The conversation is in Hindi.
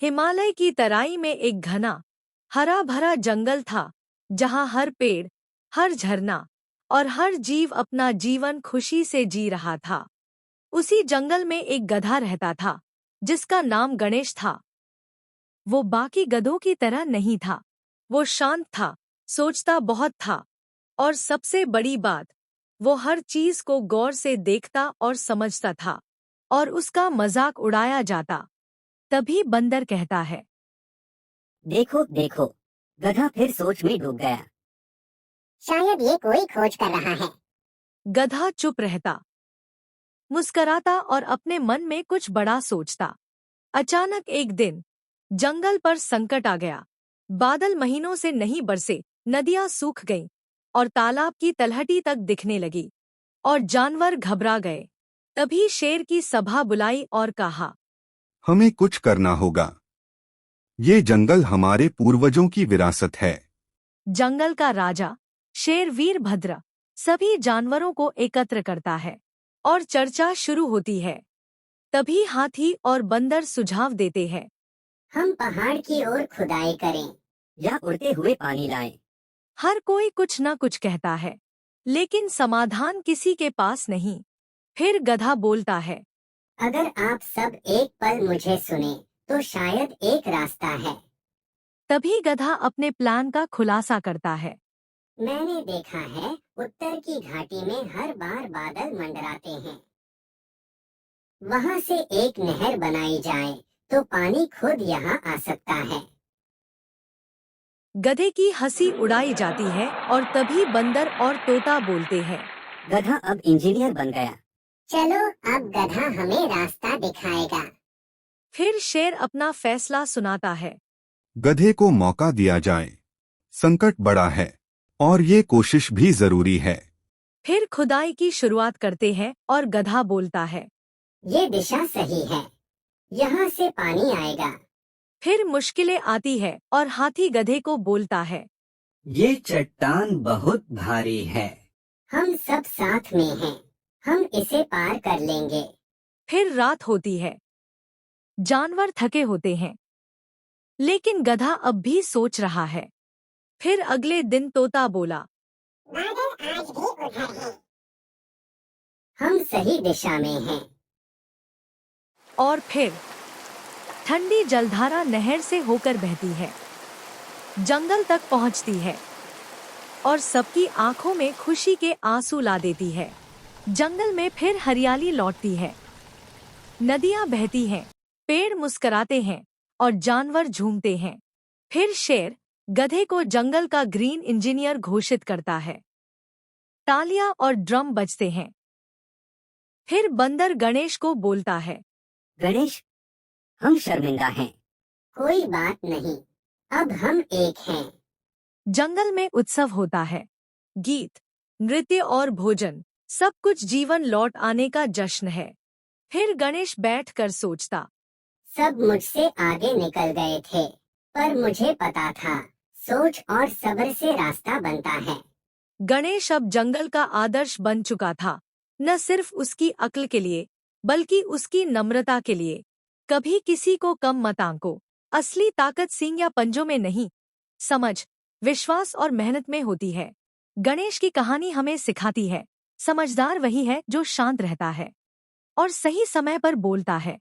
हिमालय की तराई में एक घना हरा भरा जंगल था, जहाँ हर पेड़, हर झरना और हर जीव अपना जीवन खुशी से जी रहा था। उसी जंगल में एक गधा रहता था, जिसका नाम गणेश था। वो बाकी गधों की तरह नहीं था। वो शांत था, सोचता बहुत था, और सबसे बड़ी बात, वो हर चीज को गौर से देखता और समझता था, और उसका मजाक उड़ाया जाता। तभी बंदर कहता है, देखो देखो, गधा फिर सोच में डूब गया। शायद ये कोई खोज कर रहा है। गधा चुप रहता, मुस्कराता और अपने मन में कुछ बड़ा सोचता। अचानक एक दिन जंगल पर संकट आ गया। बादल महीनों से नहीं बरसे, नदियां सूख गईं और तालाब की तलहटी तक दिखने लगी, और जानवर घबरा गए। तभी शेर की सभा बुलाई और कहा, हमें कुछ करना होगा। ये जंगल हमारे पूर्वजों की विरासत है। जंगल का राजा शेर वीरभद्र सभी जानवरों को एकत्र करता है और चर्चा शुरू होती है। तभी हाथी और बंदर सुझाव देते हैं, हम पहाड़ की ओर खुदाई करें। या उड़ते हुए पानी लाएं। हर कोई कुछ न कुछ कहता है, लेकिन समाधान किसी के पास नहीं। फिर गधा बोलता है, अगर आप सब एक पल मुझे सुने, तो शायद एक रास्ता है। तभी गधा अपने प्लान का खुलासा करता है। मैंने देखा है, उत्तर की घाटी में हर बार बादल मंडराते हैं। वहां से एक नहर बनाई जाए, तो पानी खुद यहाँ आ सकता है। गधे की हंसी उड़ाई जाती है और तभी बंदर और तोता बोलते हैं, गधा अब इंजीनियर बन गया। चलो, अब गधा हमें रास्ता दिखाएगा। फिर शेर अपना फैसला सुनाता है। गधे को मौका दिया जाए। संकट बड़ा है और ये कोशिश भी जरूरी है। फिर खुदाई की शुरुआत करते हैं और गधा बोलता है, ये दिशा सही है। यहाँ से पानी आएगा। फिर मुश्किलें आती है और हाथी गधे को बोलता है, ये चट्टान बहुत भारी है। हम सब साथ में हैं। हम इसे पार कर लेंगे। फिर रात होती है। जानवर थके होते हैं, लेकिन गधा अब भी सोच रहा है। फिर अगले दिन तोता बोला, बादल आज भी उधर हैं। हम सही दिशा में हैं। और फिर ठंडी जलधारा नहर से होकर बहती है, जंगल तक पहुंचती है और सबकी आंखों में खुशी के आंसू ला देती है। जंगल में फिर हरियाली लौटती है, नदियां बहती हैं, पेड़ मुस्कराते हैं और जानवर झूमते हैं। फिर शेर गधे को जंगल का ग्रीन इंजीनियर घोषित करता है। तालियां और ड्रम बजते हैं। फिर बंदर गणेश को बोलता है, गणेश, हम शर्मिंदा हैं। कोई बात नहीं, अब हम एक हैं। जंगल में उत्सव होता है। गीत, नृत्य और भोजन, सब कुछ जीवन लौट आने का जश्न है। फिर गणेश बैठकर सोचता, सब मुझसे आगे निकल गए थे, पर मुझे पता था, सोच और सब्र से रास्ता बनता है। गणेश अब जंगल का आदर्श बन चुका था, न सिर्फ उसकी अक्ल के लिए, बल्कि उसकी नम्रता के लिए। कभी किसी को कम मत आंको। असली ताकत सींग या पंजों में नहीं, समझ, विश्वास और मेहनत में होती है। गणेश की कहानी हमें सिखाती है, समझदार वही है जो शांत रहता है और सही समय पर बोलता है।